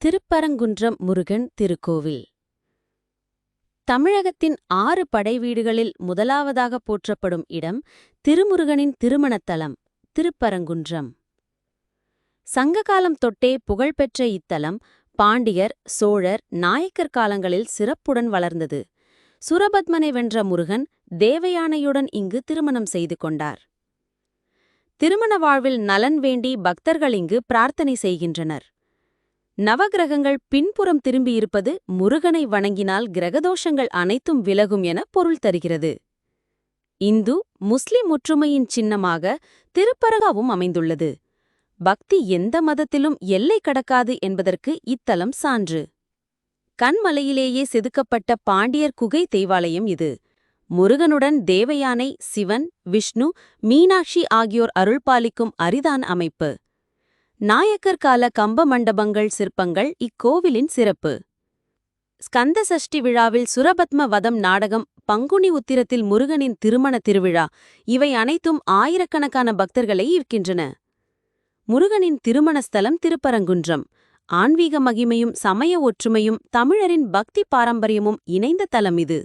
திருப்பரங்குன்றம் முருகன் திருக்கோவில் தமிழகத்தின் 6 படைவீடுகளில் முதலாவதாக போற்றப்படும் இடம் திருமுருகனின் திருமணத்தலம் திருப்பரங்குன்றம். சங்ககாலம் தொட்டே புகழ்பெற்ற இத்தலம் பாண்டியர், சோழர், நாயக்கர் காலங்களில் சிறப்புடன் வளர்ந்தது. சுரபத்மனை வென்ற முருகன் தேவயானையுடன் இங்கு திருமணம் செய்து கொண்டார். திருமண வாழ்வில் நலன் வேண்டி பக்தர்கள் இங்கு பிரார்த்தனை செய்கின்றனர். நவகிரகங்கள் பின்புறம் திரும்பியிருப்பது முருகனை வணங்கினால் கிரகதோஷங்கள் அனைத்தும் விலகும் என பொருள் தருகிறது. இந்து, முஸ்லிம் ஒற்றுமையின் சின்னமாக திருப்பரங்காவும் அமைந்துள்ளது. பக்தி எந்த மதத்திலும் எல்லை கடக்காது என்பதற்கு இத்தலம் சான்று. கண்மலையிலேயே செதுக்கப்பட்ட பாண்டியர் குகை தேவாலயம் இது. முருகனுடன் தேவயானை, சிவன், விஷ்ணு, மீனாட்சி ஆகியோர் அருள்பாலிக்கும் அரிதான அமைப்பு. நாயக்கர் கால கம்ப மண்டபங்கள் சிற்பங்கள் இக்கோவிலின் சிறப்பு. ஸ்கந்த சஷ்டி விழாவில் சுரபத்ம வதம் நாடகம், பங்குனி உத்திரத்தில் முருகனின் திருமண திருவிழா இவை அனைத்தும் ஆயிரக்கணக்கான பக்தர்களை ஈர்க்கின்றன. முருகனின் திருமண ஸ்தலம் திருப்பரங்குன்றம். ஆன்மீக மகிமையும் சமய ஒற்றுமையும் தமிழரின் பக்தி பாரம்பரியமும் இணைந்த தலம் இது.